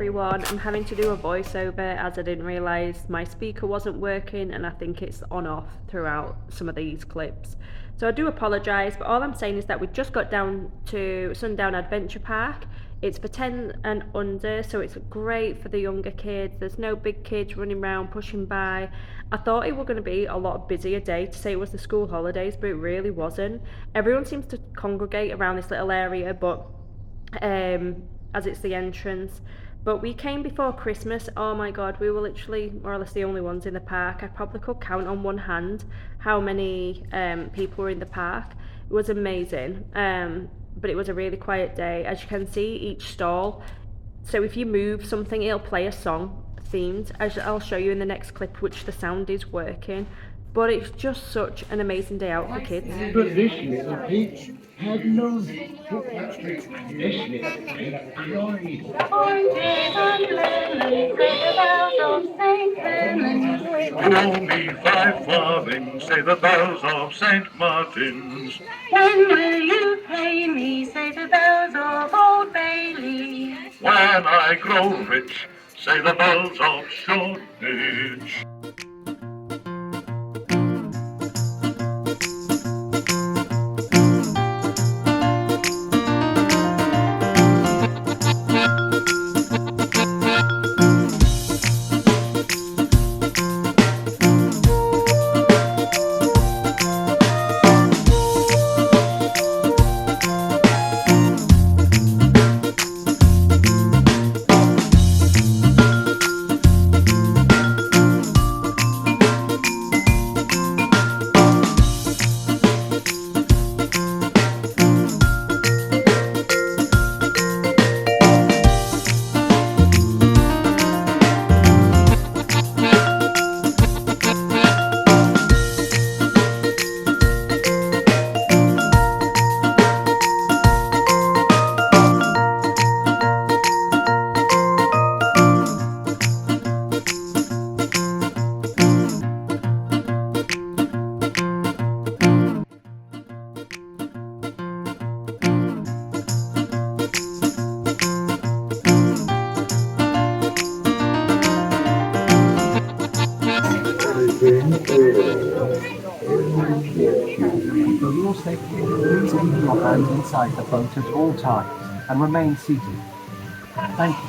everyone. I'm having to do a voiceover as I didn't realise my speaker wasn't working, and I think it's on off throughout some of these clips. So I do apologise, but all I'm saying is that we just got down to Sundown Adventure Park. It's for 10 and under, so it's great for the younger kids. There's no big kids running around pushing by. I thought it was going to be a lot busier day to say it was the school holidays, but it really wasn't. Everyone seems to congregate around this little area, but as it's the entrance. But we came before Christmas. Oh my god, we were literally more or less the only ones in the park. I probably could count on one hand how many people were in the park. It was amazing, but it was a really quiet day. As you can see, each stall, so if you move something, it'll play a song themed, as I'll show you in the next clip, which the sound is working. But it's just such an amazing day out for kids. But this little pig had no this little pig cried. Oh, me 5 farthings, say the bells of St. Martin's. When will you pay me, say the bells of Old Bailey? When I grow rich, say the bells of Shoreditch. For your safety, please keep your hands inside the boat at all times and remain seated. Thank you.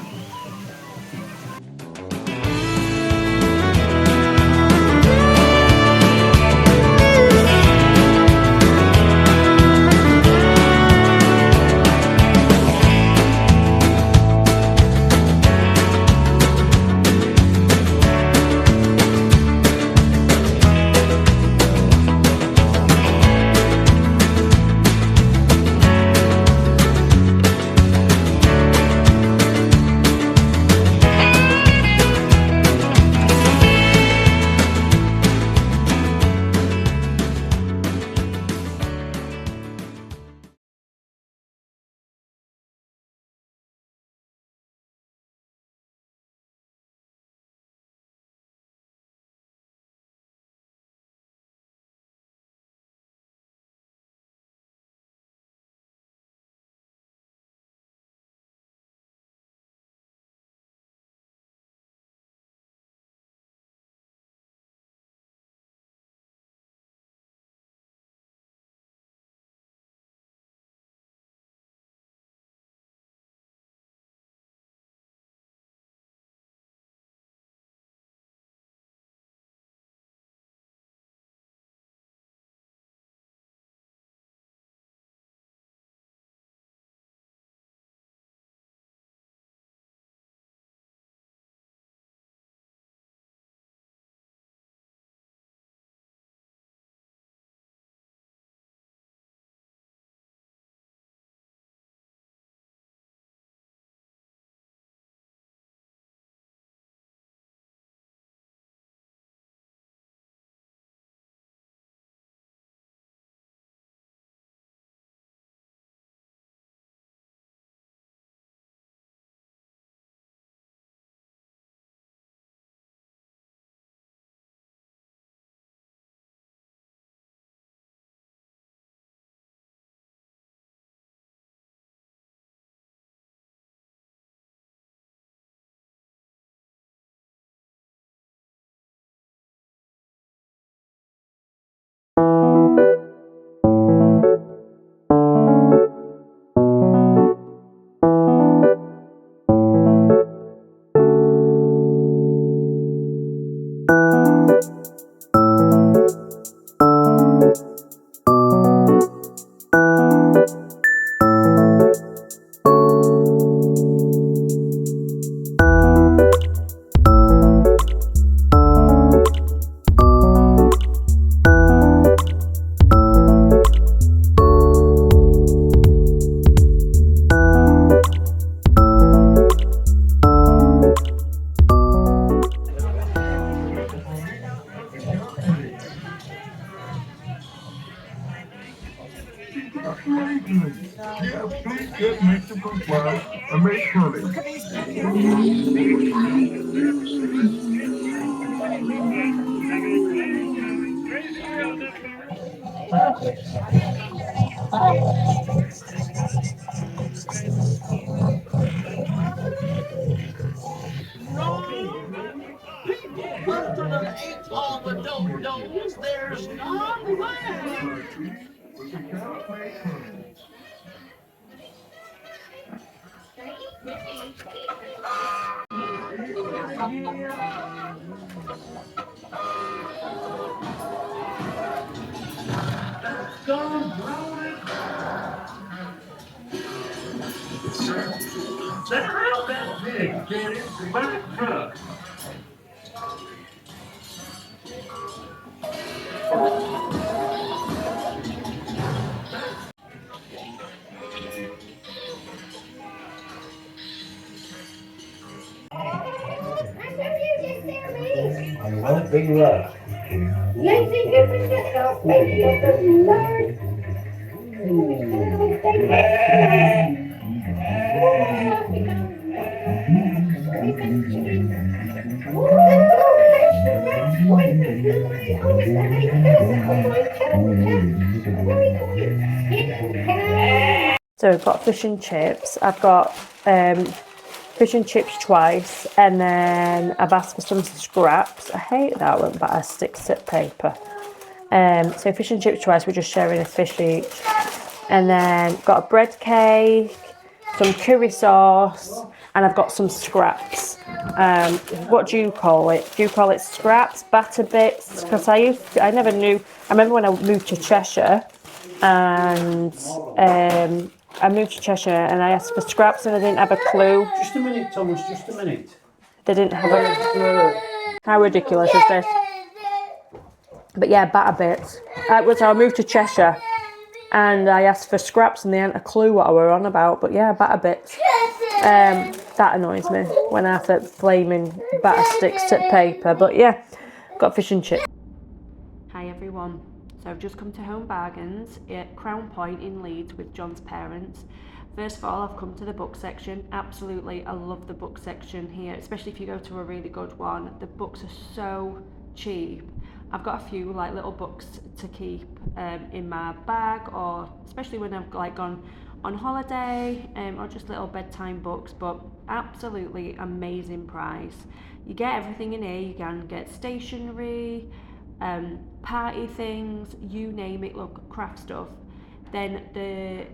coming. I won't be left. Lazy Griffin just got baby of the Lord. So I've got fish and chips. I've got fish and chips twice, and then I've asked for some scraps. I hate that one, but I stick to paper. So fish and chips twice, we're just sharing a fish each. And then got a bread cake, some curry sauce, and I've got some scraps. What do you call it? Do you call it scraps, batter bits? Because I never knew. I remember when I moved to Cheshire, and I moved to Cheshire and I asked for scraps and I didn't have a clue. Just a minute, Thomas, just a minute. They didn't have a... How ridiculous is this? But yeah, batter bits. I moved to Cheshire and I asked for scraps and they hadn't a clue what I were on about. But yeah, batter bits. That annoys me when I have to flaming batter sticks to paper. But yeah, got fish and chips. Hi everyone. So I've just come to Home Bargains at Crown Point in Leeds with John's parents. First of all, I've come to the book section. Absolutely, I love the book section here, especially if you go to a really good one. The books are so cheap. I've got a few like little books to keep in my bag, or especially when I've like gone on holiday, or just little bedtime books, but absolutely amazing price. You get everything in here. You can get stationery, party things, you name it, look, craft stuff. Then the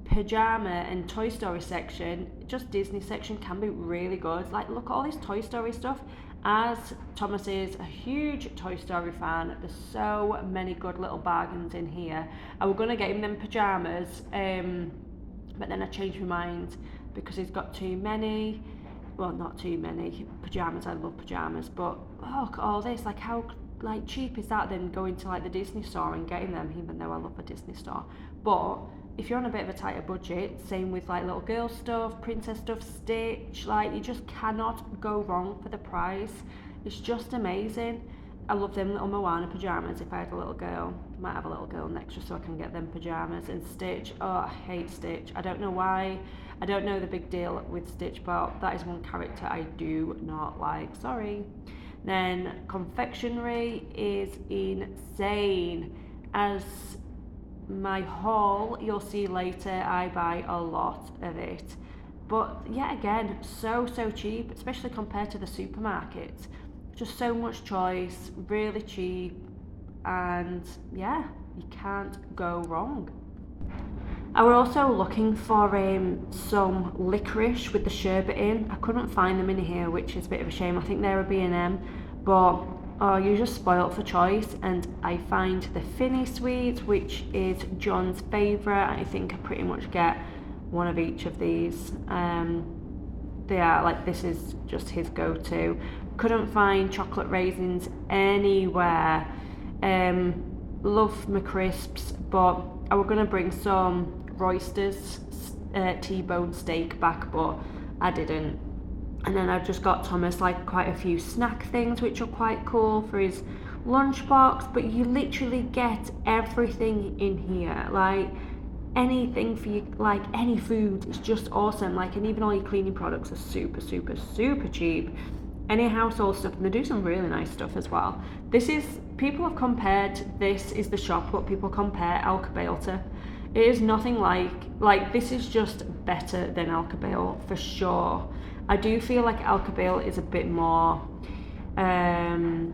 pyjama and Toy Story section, just Disney section, can be really good. Like, look at all this Toy Story stuff. As Thomas is a huge Toy Story fan, there's so many good little bargains in here. I was going to get him them pyjamas, but then I changed my mind because he's got too many. Well, not too many pyjamas. I love pyjamas, but look at all this. Like, how like cheap is that than going to like the Disney store and getting them? Even though I love a Disney store, but if you're on a bit of a tighter budget, same with like little girl stuff, princess stuff, Stitch. Like, you just cannot go wrong for the price. It's just amazing. I love them little Moana pyjamas. If I had a little girl, I might have a little girl next just so I can get them pyjamas. And Stitch, oh, I hate Stitch. I don't know why. I don't know the big deal with Stitch, but that is one character I do not like. Sorry. Then confectionery is insane. As my haul, you'll see later, I buy a lot of it. But yet again, so cheap, especially compared to the supermarket. Just so much choice, really cheap, and yeah, you can't go wrong. I was also looking for some licorice with the sherbet in. I couldn't find them in here, which is a bit of a shame. I think they're a B&M, but oh, you're just spoilt for choice. And I find the Finny sweets, which is John's favourite. I think I pretty much get one of each of these. They are like, this is just his go-to. Couldn't find chocolate raisins anywhere. Love my crisps, but I was gonna bring some Roysters T-bone steak back, but I didn't. And then I've just got Thomas like quite a few snack things, which are quite cool for his lunchbox. But you literally get everything in here, like anything for you, like any food is just awesome. Like, and even all your cleaning products are super cheap. Any household stuff, and they do some really nice stuff as well. People have compared, this is the shop what people compare Alcobale to. It is nothing like this is just better than Alcobale for sure. I do feel like Alcobale is a bit more pound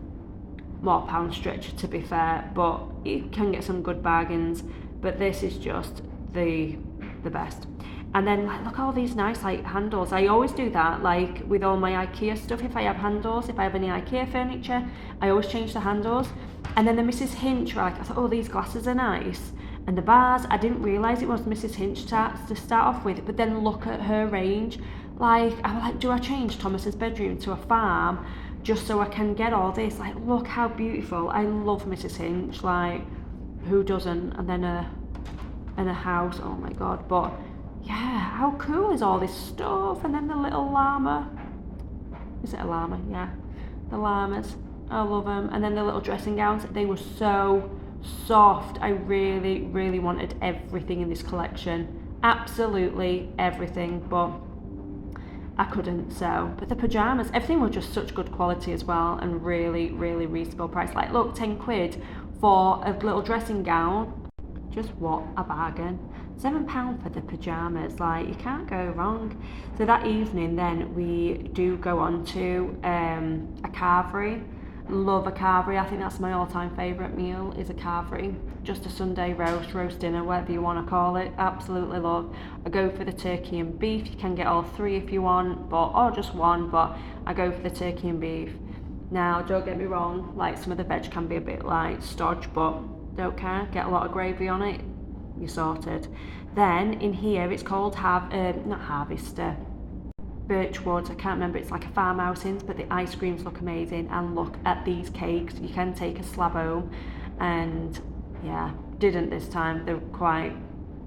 stretch, to be fair, but you can get some good bargains. But this is just the best. And then like, look at all these nice like handles. I always do that, like with all my IKEA stuff. If I have handles, if I have any IKEA furniture, I always change the handles. And then the Mrs. Hinch, right, I thought, oh, these glasses are nice. And the bars, I didn't realise it was Mrs. Hinch to start off with, but then look at her range. Like, I was like, do I change Thomas's bedroom to a farm just so I can get all this? Like, look how beautiful. I love Mrs. Hinch, like, who doesn't? And then a house, oh my God. But yeah, how cool is all this stuff? And then the little llama. Is it a llama? Yeah, the llamas. I love them. And then the little dressing gowns, they were so soft. I really wanted everything in this collection. Absolutely everything, but I couldn't. So, but the pyjamas, everything was just such good quality as well, and really reasonable price. Like, look, 10 quid for a little dressing gown. Just what a bargain. £7 for the pyjamas, like, you can't go wrong. So that evening then we do go on to a carvery. Love a carvery. I think that's my all-time favourite meal, is a carvery. Just a Sunday roast dinner, whatever you want to call it. Absolutely love. I go for the turkey and beef. You can get all three if you want, or just one, but I go for the turkey and beef. Now, don't get me wrong, like some of the veg can be a bit like stodge, but don't care. Get a lot of gravy on it, you're sorted. Then in here it's called not Harvester, Birchwood. I can't remember, it's like a farmhouse inn, but the ice creams look amazing. And look at these cakes. You can take a slab home, and yeah, didn't this time. They're quite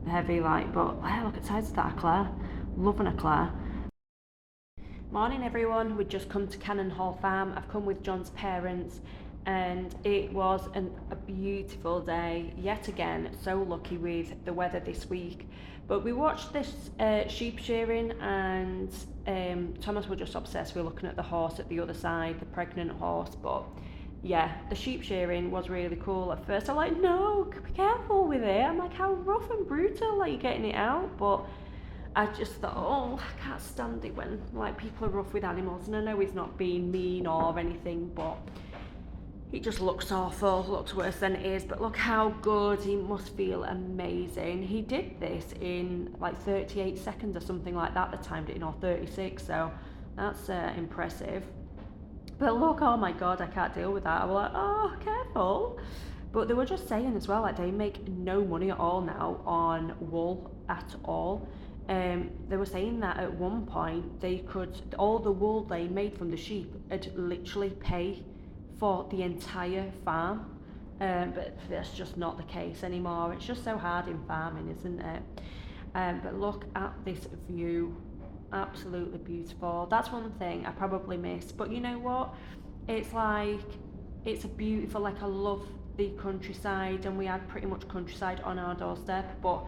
heavy, like, but yeah, look at the size of that eclair. Loving eclair. Morning everyone, we've just come to Cannon Hall Farm. I've come with John's parents, and it was a beautiful day yet again. So lucky with the weather this week. But we watched this sheep shearing, and Thomas was just obsessed with looking at the horse at the other side, the pregnant horse. But yeah, the sheep shearing was really cool. At first I'm like, no, be careful with it. I'm like, how rough and brutal are you getting it out? But I just thought, oh, I can't stand it when like people are rough with animals. And I know he's not being mean or anything, but it just looks awful, looks worse than it is. But look how good, he must feel amazing. He did this in like 38 seconds or something like that. The time did, 36, so that's impressive. But look, oh my God, I can't deal with that. I was like, oh, careful. But they were just saying as well, like, they make no money at all now on wool at all. They were saying that at one point they could, all the wool they made from the sheep would literally pay for the entire farm, but that's just not the case anymore. It's just so hard in farming, isn't it? But look at this view, absolutely beautiful. That's one thing I probably missed, but you know what, it's like, it's a beautiful, like, I love the countryside, and we had pretty much countryside on our doorstep. But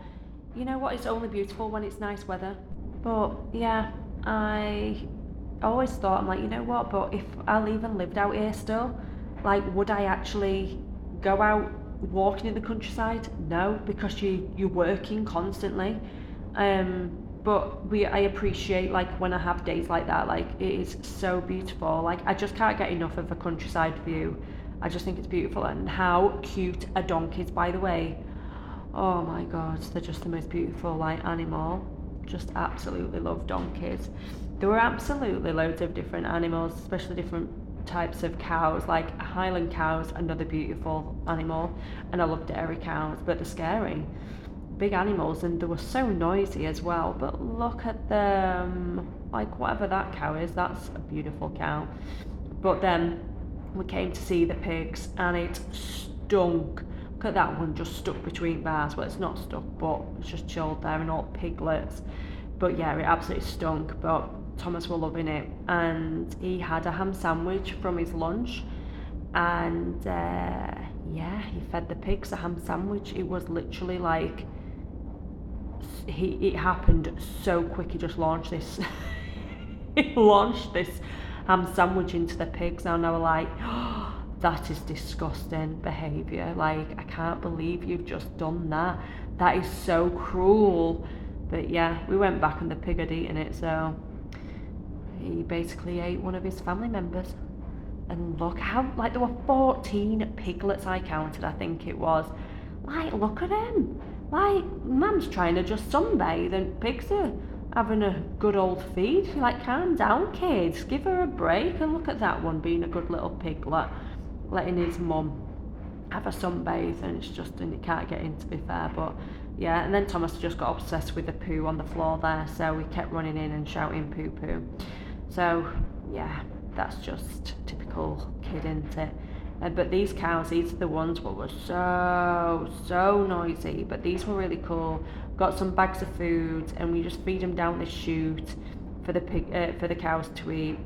you know what, it's only beautiful when it's nice weather. But yeah, I always thought, I'm like, you know what, but if I even lived out here still, like, would I actually go out walking in the countryside? No, because you're working constantly. But I appreciate, like, when I have days like that, like, it is so beautiful. Like, I just can't get enough of a countryside view. I just think it's beautiful. And how cute are donkeys, by the way. Oh my God, they're just the most beautiful, like, animal. Just absolutely love donkeys. There were absolutely loads of different animals, especially different types of cows. Like Highland cows, another beautiful animal, and I love dairy cows, but they're scary. Big animals, and they were so noisy as well. But look at them, like, whatever that cow is, that's a beautiful cow. But then we came to see the pigs, and it stunk. Look at that one, just stuck between bars. Well, it's not stuck, but it's just chilled there, and all piglets. But yeah, it absolutely stunk. But Thomas were loving it, and he had a ham sandwich from his lunch, and yeah, he fed the pigs a ham sandwich. It was literally like it happened so quick. He just launched this he launched this ham sandwich into the pigs, and I was like, oh, that is disgusting behaviour. Like, I can't believe you've just done that. That is so cruel. But yeah, we went back and the pig had eaten it, so he basically ate one of his family members. And look how, like, there were 14 piglets I counted, I think it was. Like, look at him. Like, Mum's trying to just sunbathe and pigs are having a good old feed. Like, calm down, kids. Give her a break. And look at that one being a good little piglet, letting his mum have a sunbathe, and it's just, and it can't get in, to be fair. But yeah, and then Thomas just got obsessed with the poo on the floor there, so we kept running in and shouting poo poo. So yeah, that's just typical kid, isn't it? But these cows, these are the ones that were so noisy, but these were really cool. Got some bags of food, and we just feed them down the chute for the cows to eat.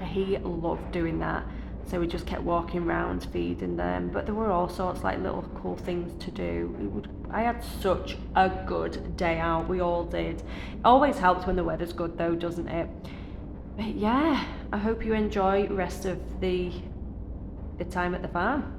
He loved doing that, so we just kept walking around feeding them. But there were all sorts, like, little cool things to do. I had such a good day out. We all did. It always helps when the weather's good, though, doesn't it? But yeah, I hope you enjoy the rest of the time at the farm.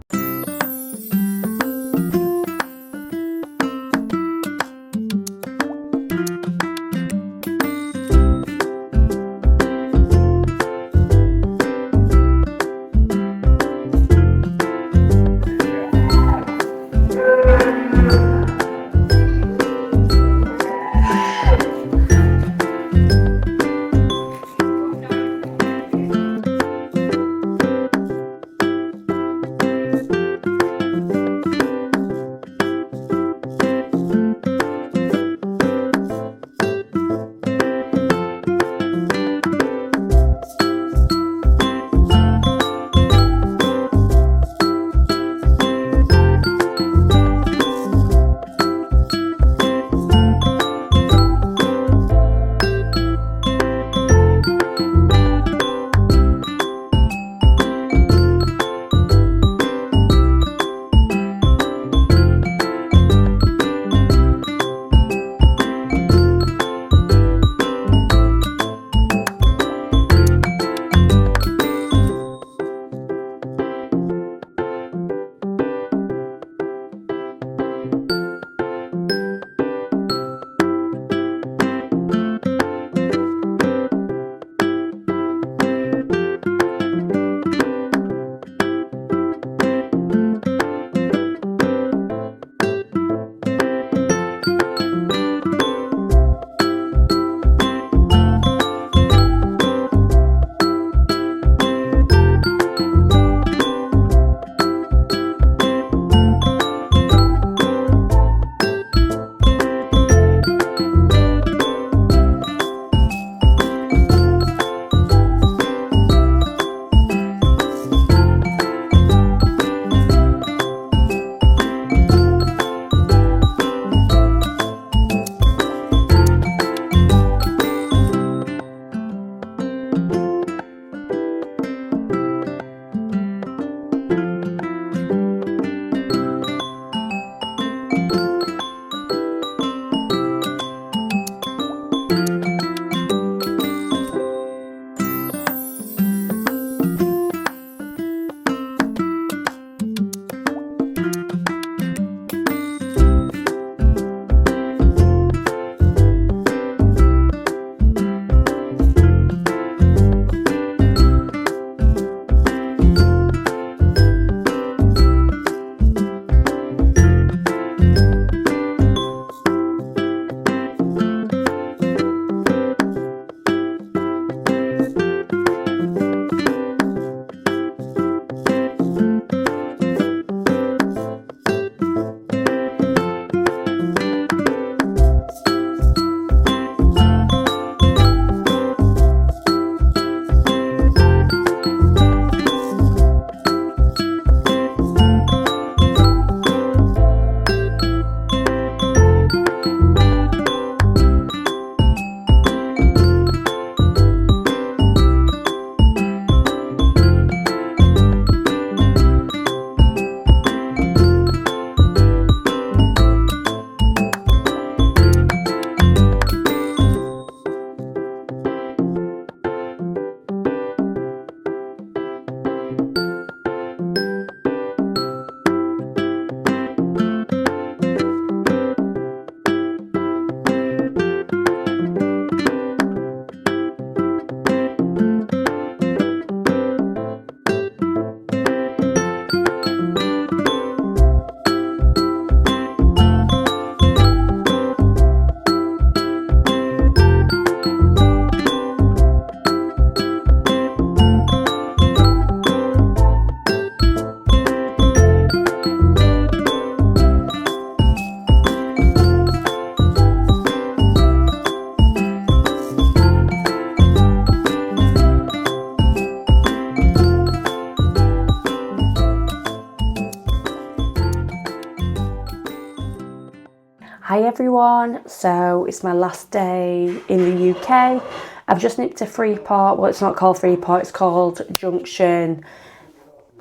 Hi everyone, so it's my last day in the UK. I've just nipped to Freeport. Well, it's not called Freeport, it's called Junction.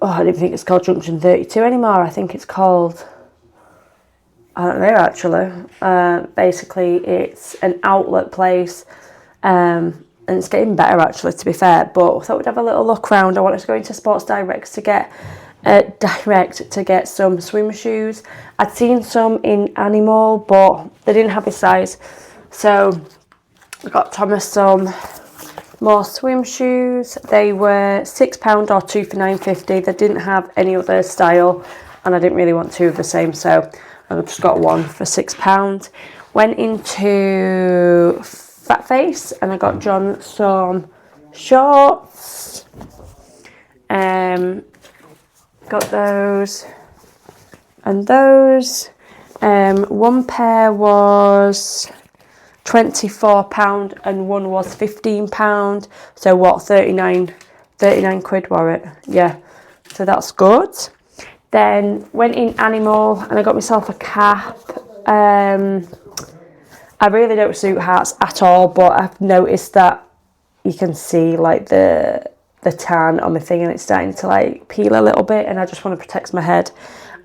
Oh, I don't think it's called Junction 32 anymore. I think it's called, I don't know actually. Basically, it's an outlet place, and it's getting better actually, to be fair. But I thought we'd have a little look around. I wanted to go into Sports Direct to get some swim shoes. I'd seen some in Animal, but they didn't have his size, so I got Thomas some more swim shoes. They were £6 or 2 for £9.50. They didn't have any other style, and I didn't really want two of the same, so I just got one for £6. Went into Fat Face and I got John some shorts. Got those and those. One pair was £24 and one was £15. So what, 39 quid were it? Yeah, so that's good. Then went in Animal and I got myself a cap. I really don't suit hats at all, but I've noticed that you can see like the tan on my thing and it's starting to like peel a little bit, and I just want to protect my head.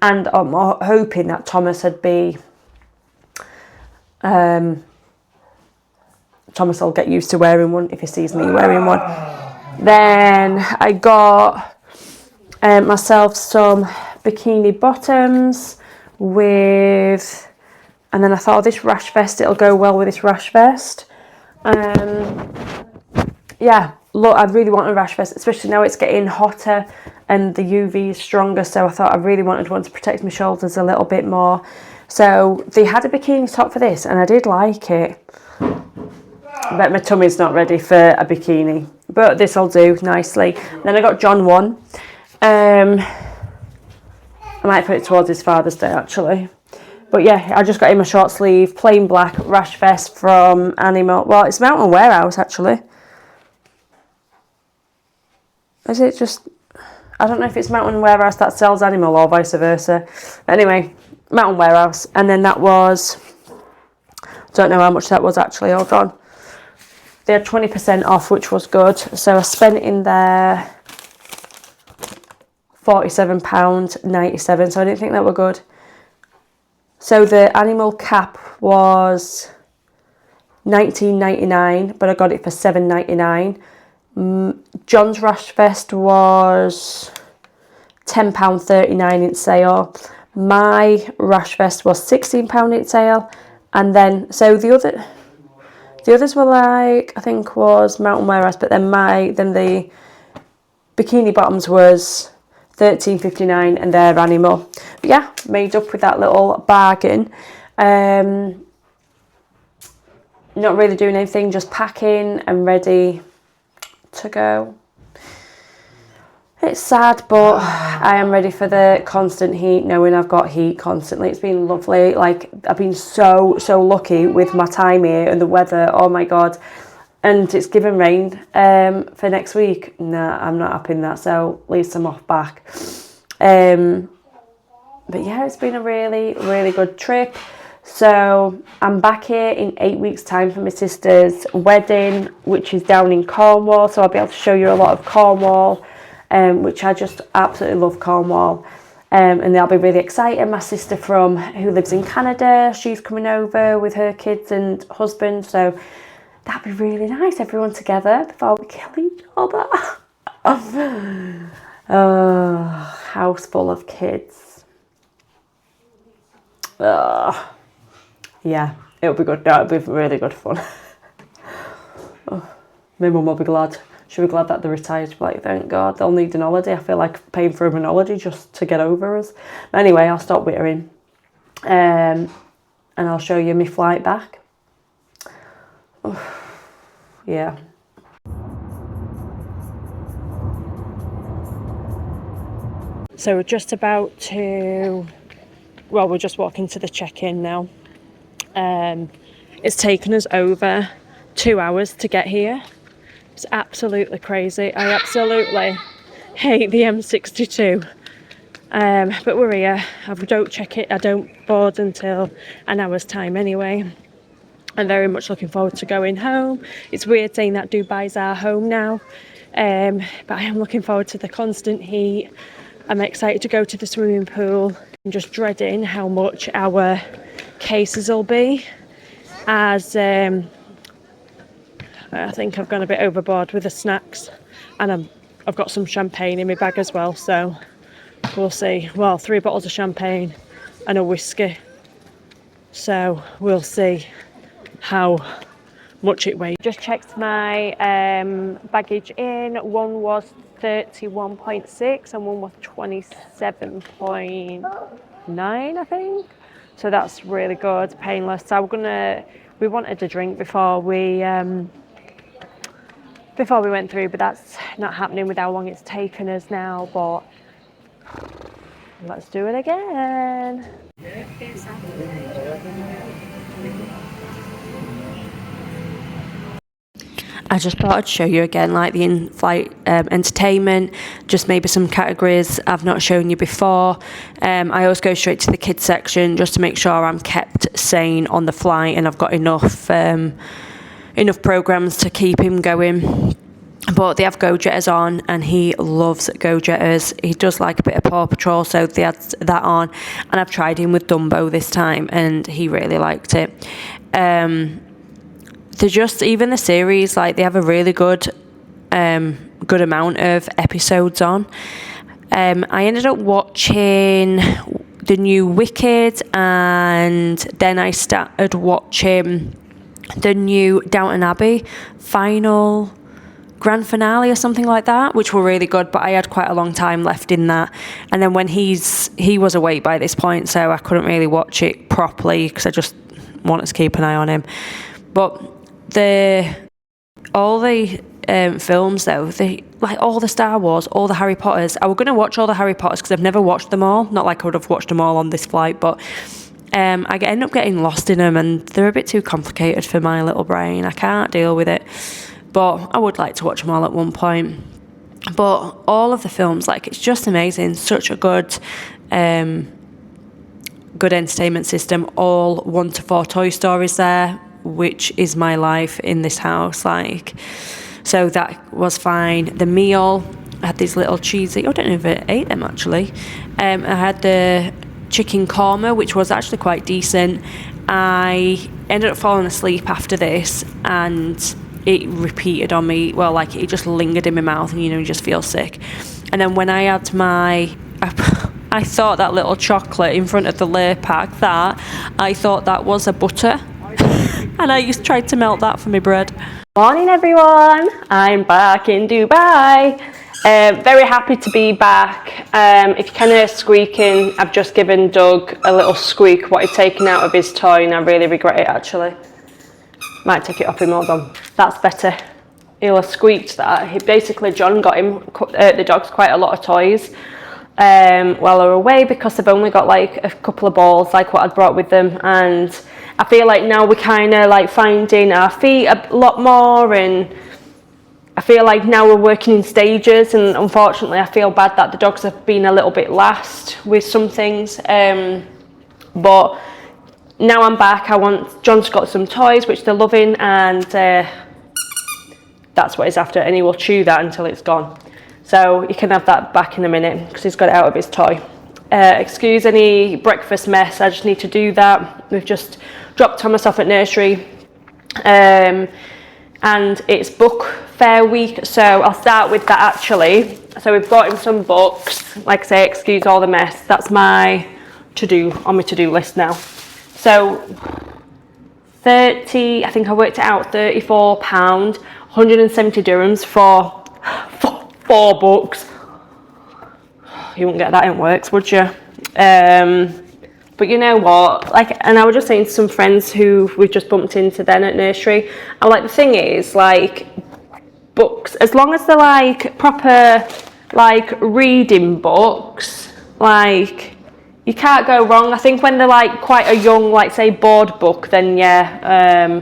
And I'm hoping that Thomas would be Thomas will get used to wearing one if he sees me wearing one. Then I got myself some bikini bottoms with, and then I thought, this rash vest, it'll go well with this rash vest. Yeah, look, I really want a rash vest, especially now it's getting hotter and the UV is stronger, so I thought I really wanted one to protect my shoulders a little bit more. So they had a bikini top for this and I did like it, but my tummy's not ready for a bikini, but this will do nicely. Then I got John one. I might put it towards his Father's Day actually. But yeah, I just got him a short sleeve, plain black rash vest from Animal. Well, it's Mountain Warehouse actually. Is it just, I don't know if it's Mountain Warehouse that sells Animal or vice versa. Anyway, Mountain Warehouse. And then that was, don't know how much that was actually, hold on. They had 20% off, which was good. So I spent in there £47.97, so I didn't think that were good. So the Animal cap was $19.99, but I got it for $7.99. John's rash vest was £10.39 in sale. My rash vest was £16 in sale, and then so the others were like, I think was Mountain Warehouse, but then the bikini bottoms was £13.59 and they're Animal. But yeah, made up with that little bargain. Not really doing anything, just packing and ready to go. It's sad, but I am ready for the constant heat, knowing I've got heat constantly. It's been lovely. Like, I've been so lucky with my time here and the weather. Oh my god. And it's given rain for next week. Nah, I'm not happy in that, so at least I'm off back. But yeah, it's been a really good trip. So I'm back here in 8 weeks' time for my sister's wedding, which is down in Cornwall. So I'll be able to show you a lot of Cornwall, which I just absolutely love Cornwall. And they'll be really excited. My sister who lives in Canada, she's coming over with her kids and husband. So that'd be really nice, everyone together before we kill each other. House full of kids. Yeah, it'll be good. It'll be really good fun. My mum will be glad. She'll be glad that they're retired. She'll be like, thank God, they'll need an holiday. I feel like paying for an holiday just to get over us. Anyway, I'll stop wittering. And I'll show you my flight back. Yeah. So we're just about to, well, we're just walking to the check-in now. It's taken us over 2 hours to get here. It's absolutely crazy. I absolutely hate the M62. But we're here. I don't check it. I don't board until an hour's time anyway. I'm very much looking forward to going home. It's weird saying that Dubai's our home now, but I am looking forward to the constant heat. I'm excited to go to the swimming pool. I'm just dreading how much our cases will be, as I think I've gone a bit overboard with the snacks, and I've got some champagne in my bag as well, so we'll see. Well, 3 bottles of champagne and a whiskey, so we'll see how much it weighs. Just checked my baggage in. One was 31.6 and one was 27.9, I think. So that's really good, painless. So we wanted a drink before we went through, but that's not happening with how long it's taken us now. But let's do it again. I just thought I'd show you again, like the in-flight entertainment, just maybe some categories I've not shown you before. I always go straight to the kids section just to make sure I'm kept sane on the flight and I've got enough programs to keep him going. But they have Go-Jetters on, and he loves Go-Jetters. He does like a bit of Paw Patrol, so they had that on. And I've tried him with Dumbo this time, and he really liked it. They're just, even the series, like, they have a really good amount of episodes on. I ended up watching the new Wicked, and then I started watching the new Downton Abbey grand finale or something like that, which were really good, but I had quite a long time left in that. And then when he was awake by this point, so I couldn't really watch it properly because I just wanted to keep an eye on him. But all the films though, like all the Star Wars, all the Harry Potters, I was going to watch all the Harry Potters because I've never watched them all, not like I would have watched them all on this flight, but I end up getting lost in them, and they're a bit too complicated for my little brain. I can't deal with it, but I would like to watch them all at one point. But all of the films, like, it's just amazing, such a good entertainment system. All 1 to 4 Toy Stories there, which is my life in this house, like, so that was fine. The meal, I had these little cheesy, I don't know if I ate them actually. I had the chicken korma, which was actually quite decent. I ended up falling asleep after this, and it repeated on me, well, like, it just lingered in my mouth, and you just feel sick. And then when I had I thought that little chocolate in front of the layer pack, I thought that was a butter. And I tried to melt that for my bread. Morning everyone, I'm back in Dubai. Very happy to be back. If you can hear squeaking, I've just given Doug a little squeak what he'd taken out of his toy, and I really regret it actually. Might take it off him, hold on. That's better. He'll have squeaked that. John got him, the dogs, quite a lot of toys while they were away, because they've only got like a couple of balls like what I'd brought with them, and I feel like now we're kind of like finding our feet a lot more, and I feel like now we're working in stages, and unfortunately I feel bad that the dogs have been a little bit last with some things, but now I'm back. John's got some toys which they're loving, and that's what he's after, and he will chew that until it's gone. So you can have that back in a minute because he's got it out of his toy. Excuse any breakfast mess, I just need to do that. We've just dropped Thomas off at nursery, and it's book fair week, so I'll start with that actually. So we've got him some books, like I say, excuse all the mess. That's my on my to-do list now. So 30, I think I worked it out, £34, 170 dirhams for 4 books. You wouldn't get that in Works, would you? But you know what, like, and I was just saying to some friends who we've just bumped into then at nursery, and like, the thing is, like, books, as long as they're like proper, like, reading books, like, you can't go wrong. I think when they're like quite a young, like, say, board book, then yeah,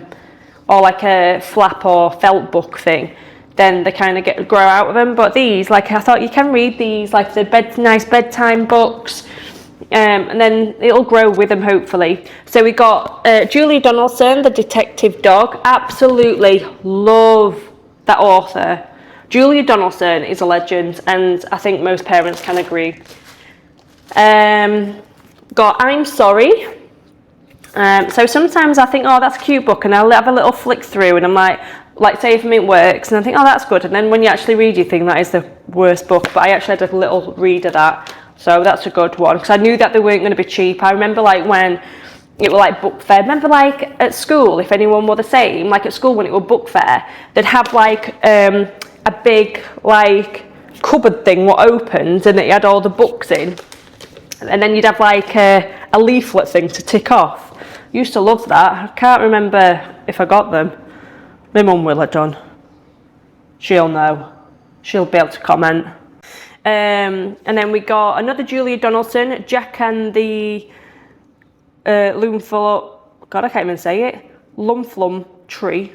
or like a flap or felt book thing, then they kind of grow out of them. But these, like, I thought you can read these, like the nice bedtime books, and then it'll grow with them hopefully. So we got Julia Donaldson, the detective dog. Absolutely love that author. Julia Donaldson is a legend, and I think most parents can agree. Got I'm Sorry. So sometimes I think, oh, that's a cute book, and I'll have a little flick through, and I'm like say if it works, and I think, oh, that's good, and then when you actually read, you think that is the worst book. But I actually had a little read of that, so that's a good one, because I knew that they weren't going to be cheap. I remember like when it was like book fair. Remember like at school, if anyone were the same, like at school when it was book fair, they'd have like a big like cupboard thing what opened, and it had all the books in, and then you'd have like a leaflet thing to tick off. Used to love that. I can't remember if I got them. My mum will have done. She'll know. She'll be able to comment. And then we got another Julia Donaldson, Jack and the Loomflum. God, I can't even say it. Lumflum tree.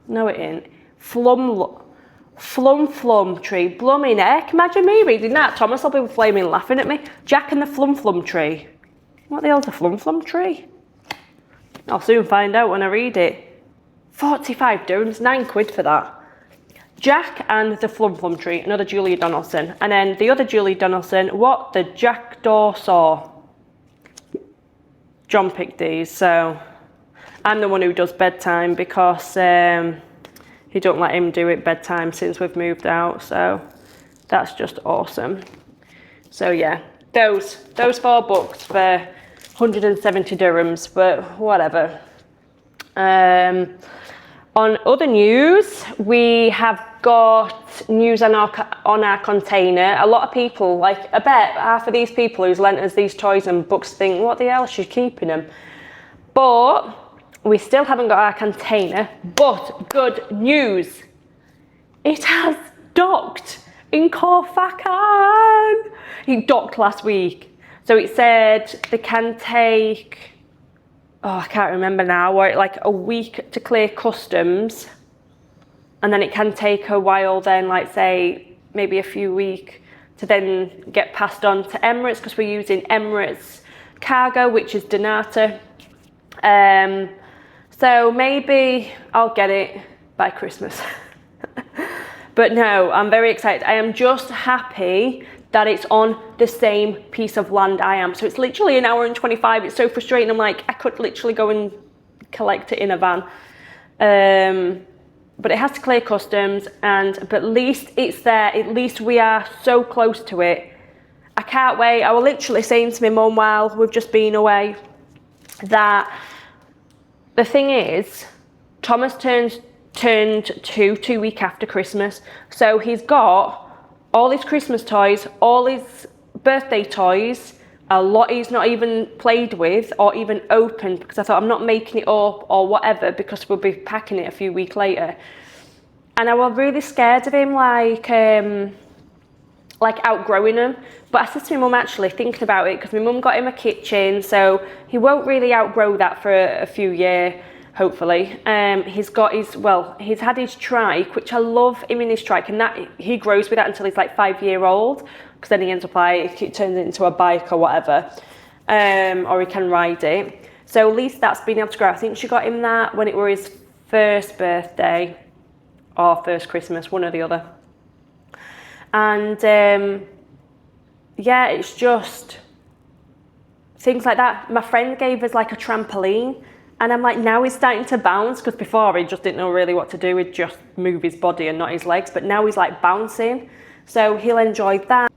No, it ain't. Flum tree. Blooming heck. Imagine me reading that. Thomas will be flaming laughing at me. Jack and the Flum tree. What the hell's a Flum tree? I'll soon find out when I read it. 45 dirhams, £9 for that. Jack and the Flum tree, another Julia Donaldson. And then the other Julia Donaldson, What the Jackdaw Saw. John picked these, so I'm the one who does bedtime because he don't let him do it bedtime since we've moved out, so that's just awesome. So yeah, those 4 books for 170 dirhams, but whatever. On other news, we have got news on our container. A lot of people, like I bet half of these people who's lent us these toys and books think, what the hell, she's keeping them. But we still haven't got our container. But good news, it has docked in Corfacan. It docked last week. So it said they can take, I can't remember now, like a week to clear customs, and then it can take a while then, like say maybe a few weeks to then get passed on to Emirates, because we're using Emirates cargo, which is Donata. So maybe I'll get it by Christmas. But no, I'm very excited. I am just happy that it's on the same piece of land I am. So it's literally an hour and 25. It's so frustrating. I'm like, I could literally go and collect it in a van. But it has to clear customs, but at least it's there. At least we are so close to it. I can't wait. I was literally saying to my mum while we've just been away that the thing is, Thomas turned 2 weeks after Christmas. So he's got all his Christmas toys, all his birthday toys, a lot he's not even played with or even opened, because I thought I'm not making it up or whatever, because we'll be packing it a few weeks later. And I was really scared of him, like outgrowing them. But I said to my mum, actually thinking about it, because my mum got him a kitchen, so he won't really outgrow that for a few years. Hopefully. He's had his trike, which I love him in his trike, and that he grows with that until he's like 5 years old, because then he ends up like, it turns it into a bike or whatever, or he can ride it. So at least that's been able to grow. I think she got him that when it was his first birthday or first Christmas, one or the other. And yeah, it's just things like that. My friend gave us like a trampoline, and I'm like, now he's starting to bounce, because before he just didn't know really what to do. He'd just move his body and not his legs, but now he's like bouncing. So he'll enjoy that.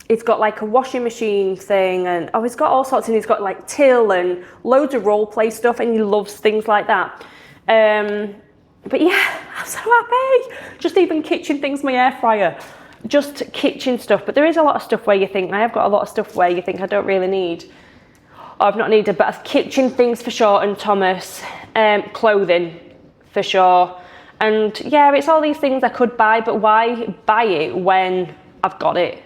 He's got like a washing machine thing, and he's got all sorts, and he's got like till and loads of role play stuff, and he loves things like that. But yeah, I'm so happy. Just even kitchen things, my air fryer, just kitchen stuff. But there is a lot of stuff where you think, I have got a lot of stuff where you think I don't really need. I've not needed, but kitchen things for sure, and Thomas, clothing for sure. And yeah, it's all these things I could buy, but why buy it when I've got it?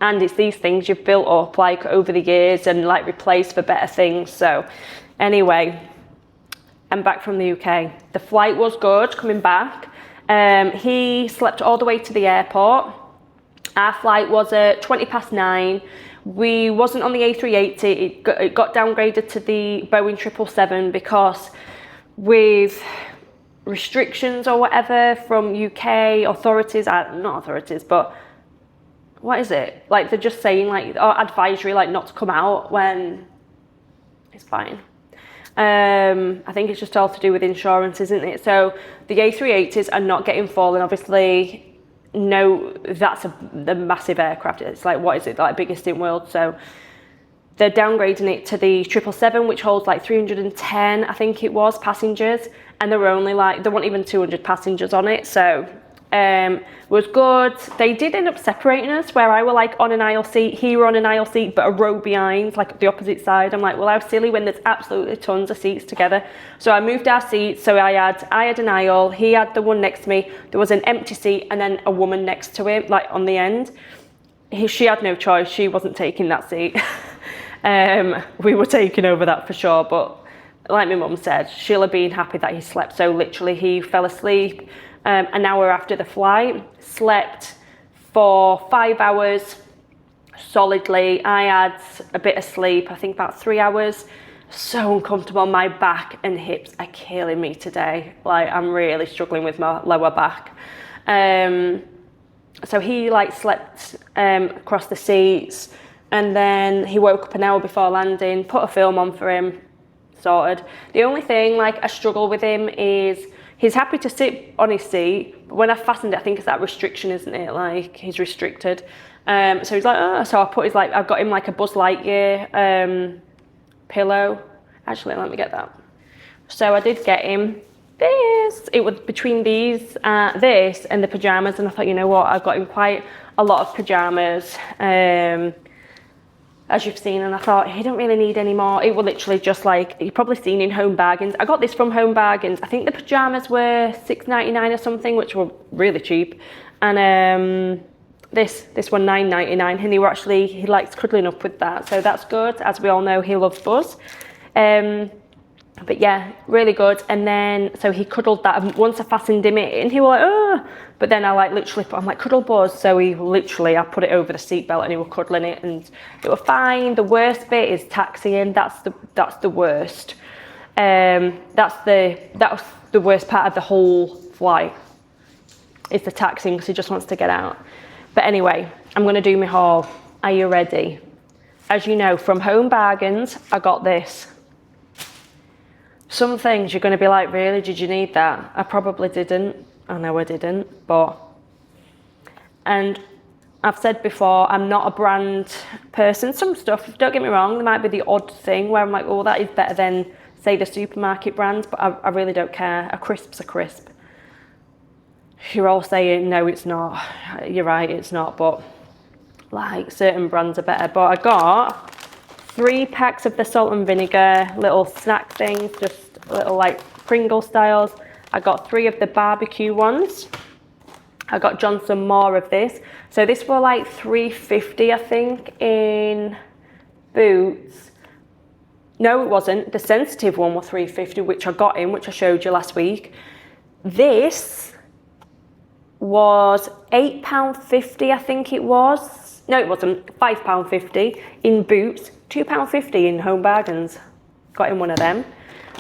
And it's these things you've built up like over the years and like replaced for better things. So anyway, I'm back from the UK. The flight was good coming back. He slept all the way to the airport. Our flight was at 9:20. We wasn't on the A380. It got downgraded to the Boeing 777 because with restrictions or whatever from UK authorities, not authorities, but what is it? Like they're just saying like advisory, like not to come out when it's fine. I think it's just all to do with insurance, isn't it? So the A380s are not getting full, and obviously, no, that's the massive aircraft. It's like, what is it, like biggest in the world? So they're downgrading it to the 777, which holds like 310, I think it was, passengers, and there weren't even 200 passengers on it. So was good. They did end up separating us, where I were like on an aisle seat, he were on an aisle seat, but a row behind, like the opposite side. I'm like, well, how silly when there's absolutely tons of seats together. So I moved our seats. So I had an aisle, he had the one next to me, there was an empty seat, and then a woman next to him, like on the end. She had no choice, she wasn't taking that seat. We were taking over that for sure, but like my mum said, she'll have been happy that he slept. So literally he fell asleep an hour after the flight, slept for 5 hours solidly. I had a bit of sleep, I think about 3 hours. So uncomfortable. My back and hips are killing me today. Like I'm really struggling with my lower back. So he like slept across the seats, and then he woke up an hour before landing, put a film on for him, sorted. The only thing like I struggle with him is he's happy to sit on his seat, but when I fastened it, I think it's that restriction, isn't it? Like he's restricted. So he's like, oh, so I've got him like a Buzz Lightyear pillow. Actually, let me get that. So I did get him this. It was between this and the pajamas, and I thought, you know what, I've got him quite a lot of pajamas, as you've seen, and I thought he don't really need any more. It was literally just like you've probably seen in Home Bargains. I got this from Home Bargains. I think the pajamas were $6.99 or something, which were really cheap, and this one $9.99, and he likes cuddling up with that, so that's good. As we all know, he loves Buzz. But yeah, really good. And then so he cuddled that, and once I fastened him in, he was like, oh, but then I like literally I'm like, cuddle Buzz. So I put it over the seatbelt, and he was cuddling it, and it was fine. The worst bit is taxiing. That's the worst. That was the worst part of the whole flight. It's the taxiing, because he just wants to get out. But anyway, I'm going to do my haul. Are you ready? As you know, from Home Bargains, I got this. Some things you're going to be like, really, did you need that? I probably didn't. I know I didn't, and I've said before, I'm not a brand person. Some stuff, don't get me wrong, there might be the odd thing where I'm like, oh, that is better than, say, the supermarket brands, but I really don't care. A crisp's a crisp. You're all saying, no, it's not. You're right, it's not, but like certain brands are better. But I got 3 packs of the salt and vinegar little snack things, just little like Pringle styles. I got 3 of the barbecue ones. I got John some more of this. So this were like $3.50, I think, in Boots. No, it wasn't. The sensitive one was $3.50, which I got in, which I showed you last week. This was £8.50, I think it was. No, it wasn't. £5.50 in Boots. £2.50 in Home Bargains. Got in one of them.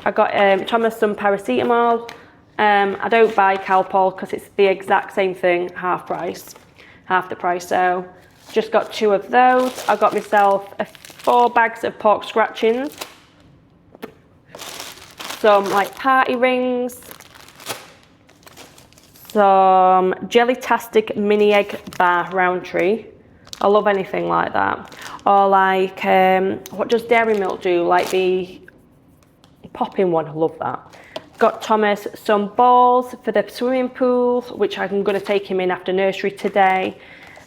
I got Thomas some paracetamol. I don't buy Calpol because it's the exact same thing, half the price. So just got 2 of those. I got myself 4 bags of pork scratchings, some like party rings, some Jelly-tastic mini egg bar Roundtree. I love anything like that. Or like, what does Dairy Milk do? Like the popping one, I love that. Got Thomas some balls for the swimming pool, which I'm going to take him in after nursery today.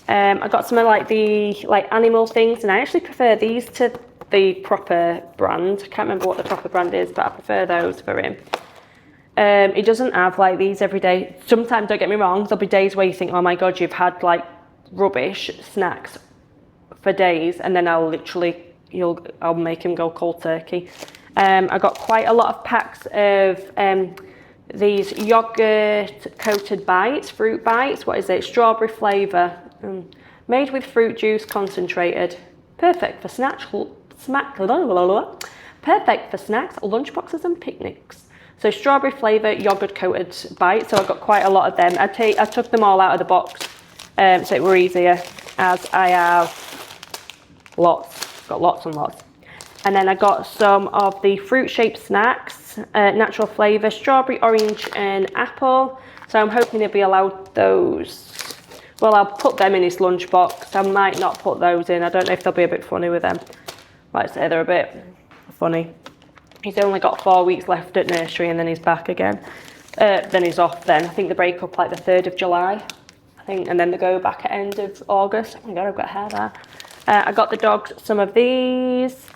I got some of like the animal things, and I actually prefer these to the proper brand. I can't remember what the proper brand is, but I prefer those for him. He doesn't have like these every day. Sometimes, don't get me wrong, there'll be days where you think, oh my God, you've had like rubbish snacks for days, and then I'll make him go cold turkey. I got quite a lot of packs of these yogurt coated bites, fruit bites. What is it? Strawberry flavour. Made with fruit juice concentrated. Perfect for perfect for snacks, lunchboxes and picnics. So strawberry flavour yogurt coated bites. So I got quite a lot of them. I took them all out of the box so it were easier, as I have got lots and lots. And then I got some of the fruit shaped snacks, natural flavour, strawberry, orange and apple. So I'm hoping they'll be allowed those. Well, I'll put them in his lunchbox. I might not put those in. I don't know if they'll be a bit funny with them. Like I say, they're a bit funny. He's only got 4 weeks left at nursery and then he's back again. Then he's off then. I think they break up like the 3rd of July. I think, and then they go back at end of August. Oh my God, I've got hair there. I got the dogs some of these.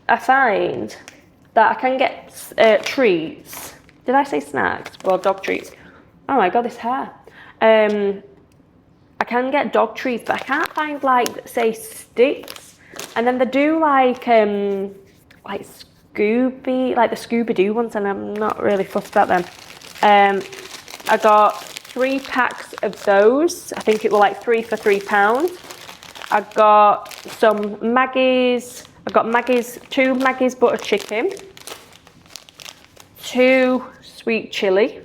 I find that I can get treats. Did I say snacks? Well, dog treats. Oh my God, this hair. I can get dog treats, but I can't find like, say, sticks. And then they do like Scooby, like the Scooby-Doo ones, and I'm not really fussed about them. I got 3 packs of those. I think it were like 3 for £3. I got some Maggie's. I got two Maggie's butter chicken, 2 sweet chili,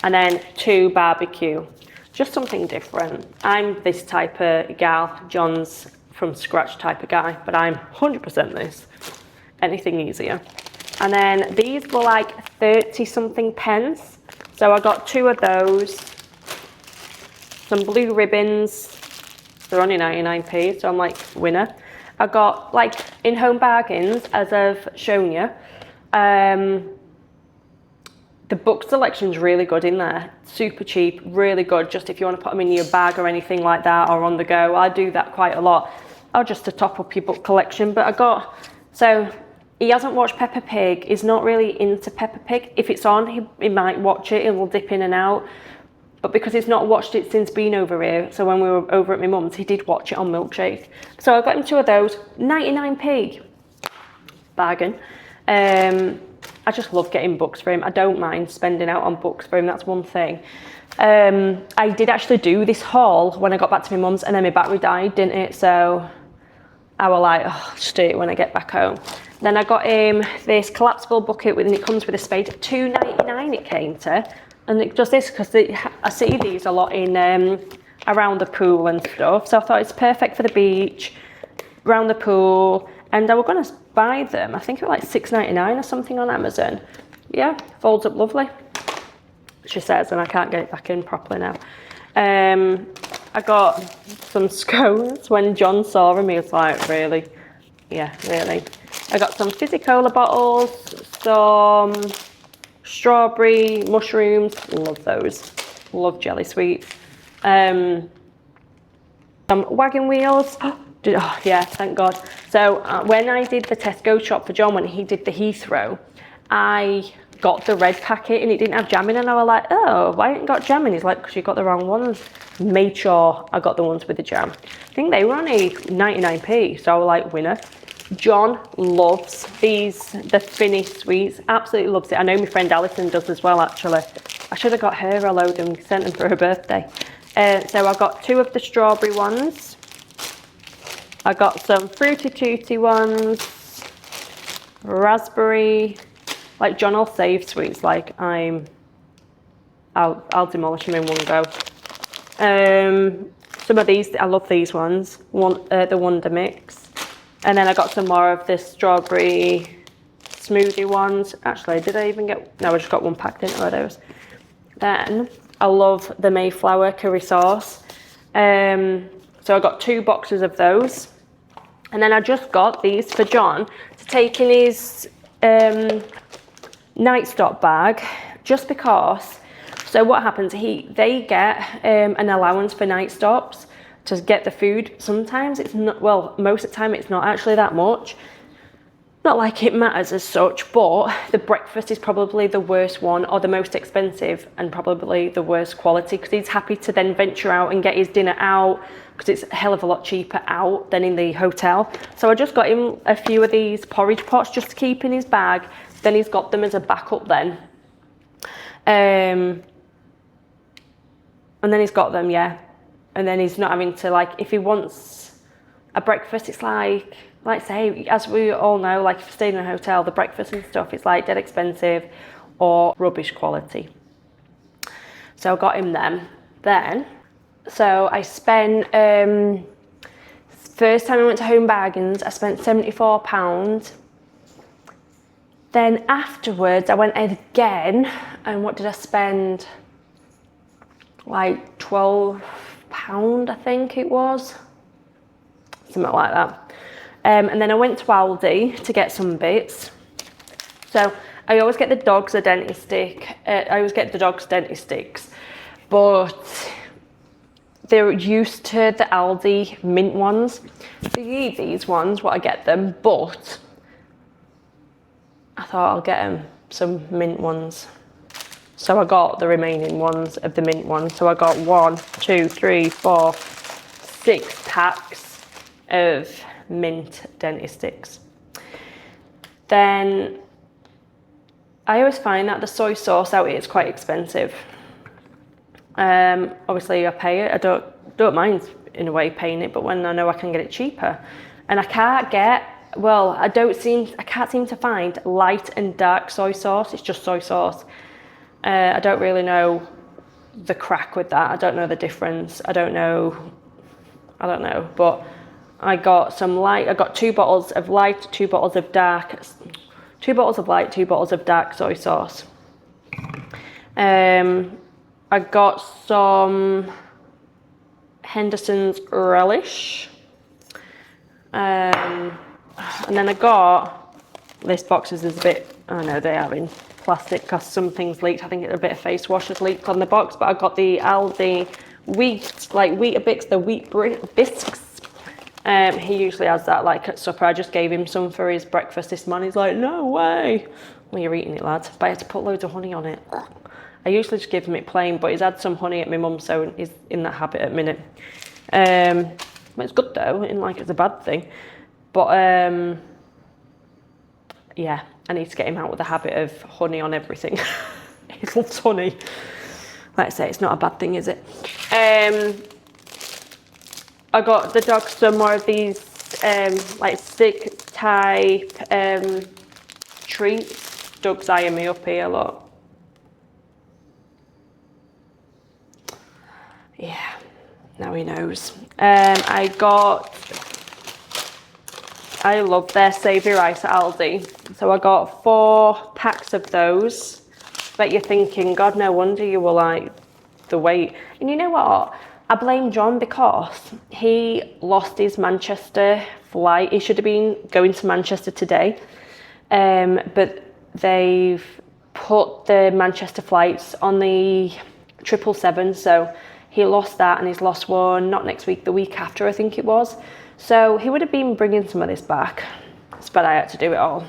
and then 2 barbecue. Just something different. I'm this type of gal, John's from scratch type of guy, but I'm 100% this. Anything easier. And then these were like 30 something pence. So I got 2 of those. Some blue ribbons. They're only 99p, so I'm like, winner. I got like in Home Bargains, as I've shown you. The book selection's really good in there. Super cheap, really good. Just if you want to put them in your bag or anything like that, or on the go. I do that quite a lot. Or just to top up your book collection. But so he hasn't watched Peppa Pig. He's not really into Peppa Pig. If it's on, he might watch it. He will dip in and out. But because he's not watched it since being over here, so when we were over at my mum's, he did watch it on Milkshake. So I got him 2 of those, 99p. Bargain. I just love getting books for him. I don't mind spending out on books for him, that's one thing. I did actually do this haul when I got back to my mum's, and then my battery died, didn't it? So I was like, oh, I'll just do it when I get back home. Then I got him this collapsible bucket, and it comes with a spade. $2.99 it came to. And it does this because I see these a lot in around the pool and stuff. So I thought it's perfect for the beach, around the pool. And I was going to buy them. I think it was like $6.99 or something on Amazon. Yeah, folds up lovely, she says, and I can't get it back in properly now. I got some scones. When John saw them, he was like, really? Yeah, really. I got some Fizzy-Cola bottles, some strawberry mushrooms, love those. Love jelly sweets. Some wagon wheels. Oh, yeah, thank God. So when I did the Tesco shop for John, when he did the Heathrow, I got the red packet and it didn't have jam in, and I was like, oh, why ain't got jam in? He's like, because you got the wrong ones. Made sure I got the ones with the jam. I think they were only 99p, so I was like, winner. John loves the Finnish sweets, absolutely loves it. I know my friend Alison does as well, actually. I should have got her a load and sent them for her birthday. So I got 2 of the strawberry ones. I got some Fruity Tooty ones, raspberry. Like John will save sweets, like I'll demolish them in one go. Some of these, I love these ones, the Wonder Mix. And then I got some more of the strawberry smoothie ones. Actually, did I even get... No, I just got 1 pack, didn't I, of those? Then I love the Mayflower curry sauce. So I got 2 boxes of those. And then I just got these for John to take in his night stop bag, just because. So what happens, they get an allowance for night stops to get the food. Sometimes it's not, well, most of the time it's not actually that much. Not like it matters as such, but the breakfast is probably the worst one, or the most expensive, and probably the worst quality, because he's happy to then venture out and get his dinner out, because it's a hell of a lot cheaper out than in the hotel. So I just got him a few of these porridge pots just to keep in his bag. Then he's got them as a backup then. And then he's got them, yeah. And then he's not having to, like, if he wants a breakfast, it's like say, as we all know, like if you're staying in a hotel, the breakfast and stuff, it's like dead expensive or rubbish quality. So I got him them then. So I spent, first time I went to Home Bargains, I spent £74. Then afterwards, I went again, and what did I spend? Like £12, I think it was. Something like that. And then I went to Aldi to get some bits. So I always get the dogs a dentist stick. I always get the dogs dentist sticks, but they're used to the Aldi mint ones. These ones, what I get them, but I thought I'll get them some mint ones. So I got the remaining ones of the mint ones. So I got 1, 2, 3, 4, 6 packs of mint dentist sticks. Then I always find that the soy sauce out here is quite expensive. Obviously I pay it. I don't mind in a way paying it, but when I know I can get it cheaper, and I can't get, well, I can't seem to find light and dark soy sauce. It's just soy sauce. I don't really know the crack with that. I don't know the difference. I don't know, but I got some light. I got 2 bottles of light, 2 bottles of dark, 2 bottles of light, 2 bottles of dark soy sauce. I got some Henderson's relish. And then I got, this box is a bit, I know they are in plastic because some things leaked. I think a bit of face wash has leaked on the box, but I got the Aldi Weetabix, the wheat bisques. He usually has that like at supper. I just gave him some for his breakfast this morning. He's like, no way. Well, you're eating it, lad. But I had to put loads of honey on it. I usually just give him it plain, but he's had some honey at my mum's, so he's in that habit at the minute. But it's good though, and like it's a bad thing. But yeah, I need to get him out with the habit of honey on everything. He loves honey. Like I say, it's not a bad thing, is it? I got the dogs some more of these like stick type treats. Doug's eyeing me up here a lot. Yeah, now he knows. I love their savoury rice at Aldi. So I got 4 packs of those. But you're thinking, God, no wonder you were like the weight. And you know what? I blame John because he lost his Manchester flight. He should have been going to Manchester today. But they've put the Manchester flights on the 777. So he lost that, and he's lost one, not next week, the week after, I think it was. So he would have been bringing some of this back, but I had to do it all.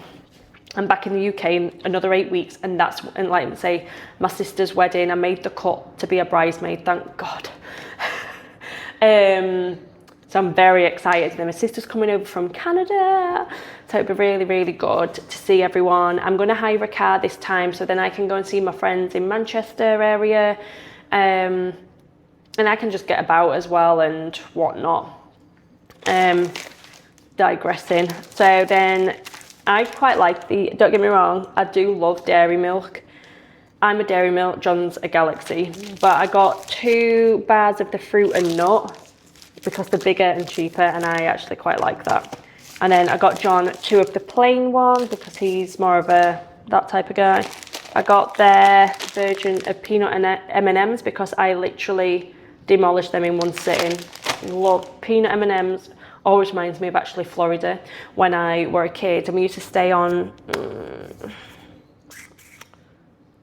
I'm back in the UK in another 8 weeks, and like say, my sister's wedding, I made the cut to be a bridesmaid, thank God. So I'm very excited. Then my sister's coming over from Canada, so it'll be really, really good to see everyone. I'm going to hire a car this time, so then I can go and see my friends in Manchester area, and I can just get about as well and whatnot. Digressing. So then I quite like don't get me wrong, I do love dairy milk. I'm a dairy milk, John's a Galaxy. But I got 2 bars of the fruit and nut because they're bigger and cheaper, and I actually quite like that. And then I got John 2 of the plain one because he's more of that type of guy. I got their version of peanut and M&Ms because I literally demolished them in one sitting. Love peanut M&Ms. Always reminds me of actually Florida when I were a kid, and we used to stay on,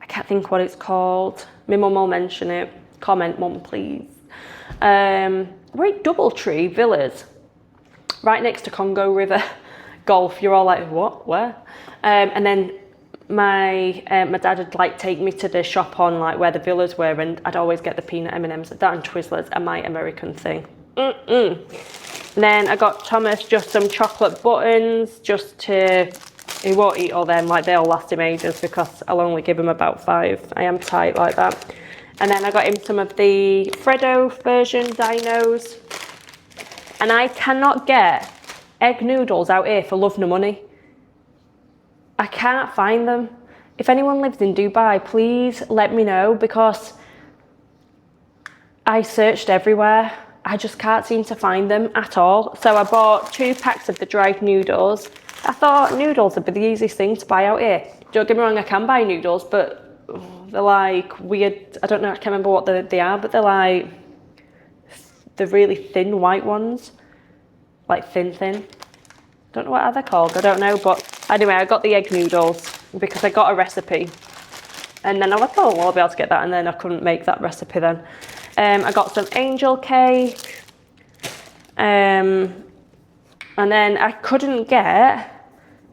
I can't think what it's called. My mum will mention it. Comment, mum, please. We're at Doubletree Villas, right next to Congo River Golf. You're all like, what, where? And then my dad would like take me to the shop on like where the villas were, and I'd always get the peanut M&Ms. That and Twizzlers are my American thing. And then I got Thomas just some chocolate buttons just to he won't eat all them, like they'll last him ages because I'll only give him about 5. I am tight like that. And then I got him some of the Freddo version dinos. And I cannot get egg noodles out here for love nor money. I can't find them. If anyone lives in Dubai, please let me know, because I searched everywhere. I just can't seem to find them at all. So I bought 2 packs of the dried noodles. I thought noodles would be the easiest thing to buy out here. Don't get me wrong, I can buy noodles, but they're like weird. I don't know, I can't remember what they are, but they're like the really thin white ones. Like thin. Don't know what they're called, I don't know. But anyway, I got the egg noodles because I got a recipe. And then I was like, oh, well, I'll be able to get that. And then I couldn't make that recipe then. I got some angel cake. And then I couldn't get,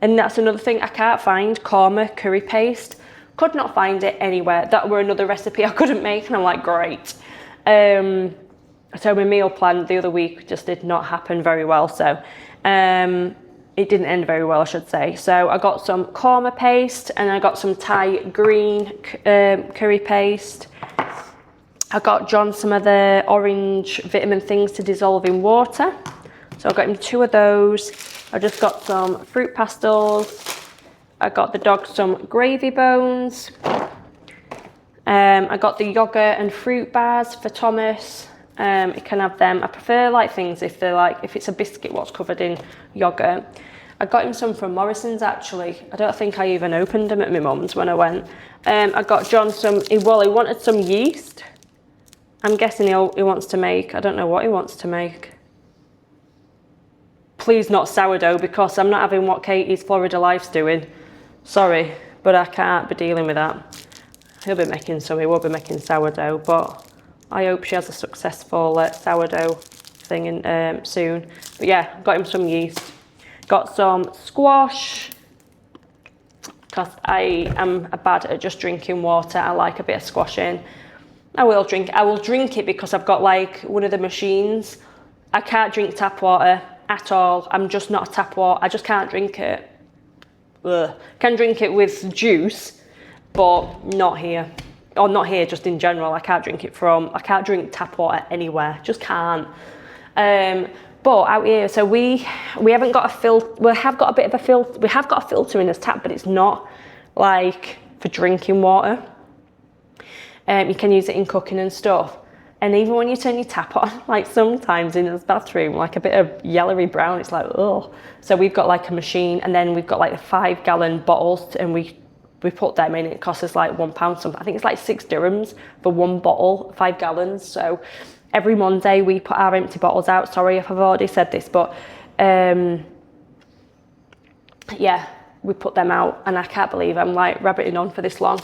and that's another thing, I can't find korma curry paste. Could not find it anywhere. That were another recipe I couldn't make, and I'm like, great. So my meal plan the other week just did not happen very well. So it didn't end very well, I should say. So I got some korma paste, and I got some Thai green curry paste. I got John some of the orange vitamin things to dissolve in water. So I got him 2 of those. I just got some fruit pastels. I got the dog some gravy bones. I got the yogurt and fruit bars for Thomas. You can have them. I prefer like things if they're like, if it's a biscuit what's covered in yogurt. I got him some from Morrison's actually. I don't think I even opened them at my mum's when I went. I got John some, he wanted some yeast. I'm guessing he wants to make, I don't know what he wants to make. Please not sourdough, because I'm not having what Katie's Florida Life's doing. Sorry, but I can't be dealing with that. He will be making sourdough, but I hope she has a successful sourdough thing in, soon. But yeah, got him some yeast. Got some squash, because I am bad at just drinking water. I like a bit of squash in. I will drink it because I've got like one of the machines. I can't drink tap water at all. I'm just not a tap water. I just can't drink it. Ugh. Can drink it with juice, but not here. Or not here, just in general. I can't drink tap water anywhere. Just can't. But out here, so we haven't got a filter. We have got a bit of a filter. We have got a filter in this tap, but it's not like for drinking water. You can use it in cooking and stuff. And even when you turn your tap on, like sometimes in this bathroom, like a bit of yellowy brown, it's like, oh. So we've got like a machine, and then we've got like the 5-gallon bottles, and we put them in. It costs us like £1 something. I think it's like 6 dirhams for 1 bottle, 5 gallons. So every Monday we put our empty bottles out. Sorry if I've already said this, but yeah, we put them out, and I can't believe I'm like rabbiting on for this long.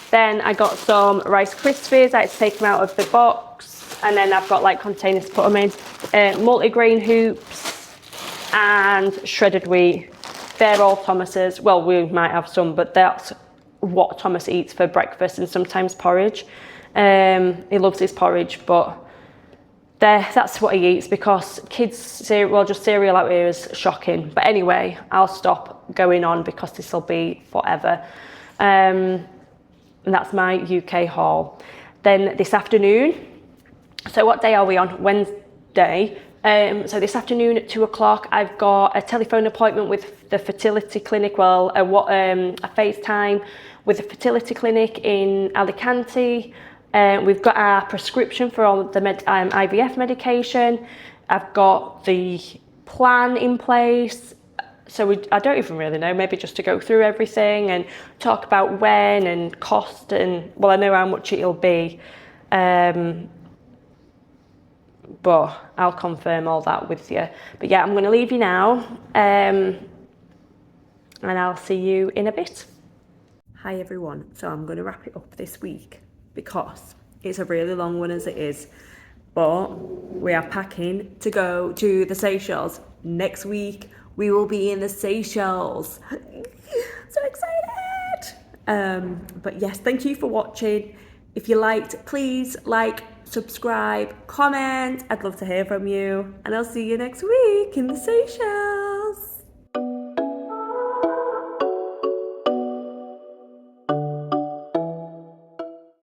Then I got some Rice Krispies. I had to take them out of the box. And then I've got like containers to put them in. Multigrain hoops and shredded wheat. They're all Thomas's. Well, we might have some, but that's what Thomas eats for breakfast and sometimes porridge. He loves his porridge, but that's what he eats, because kids' cereal, just cereal out here is shocking. But anyway, I'll stop going on because this will be forever. And that's my UK haul. Then this afternoon, so what day are we on? Wednesday. So this afternoon at 2 o'clock, I've got a telephone appointment with the fertility clinic. Well, a FaceTime with the fertility clinic in Alicante. We've got our prescription for all the IVF medication. I've got the plan in place. So I don't even really know, maybe just to go through everything and talk about when and cost, and well, I know how much it'll be, but I'll confirm all that with you. But yeah, I'm going to leave you now, and I'll see you in a bit. Hi everyone, so I'm going to wrap it up this week because it's a really long one as it is, but we are packing to go to the Seychelles next week. We will be in the Seychelles. So excited! But yes, thank you for watching. If you liked, please like, subscribe, comment. I'd love to hear from you. And I'll see you next week in the Seychelles.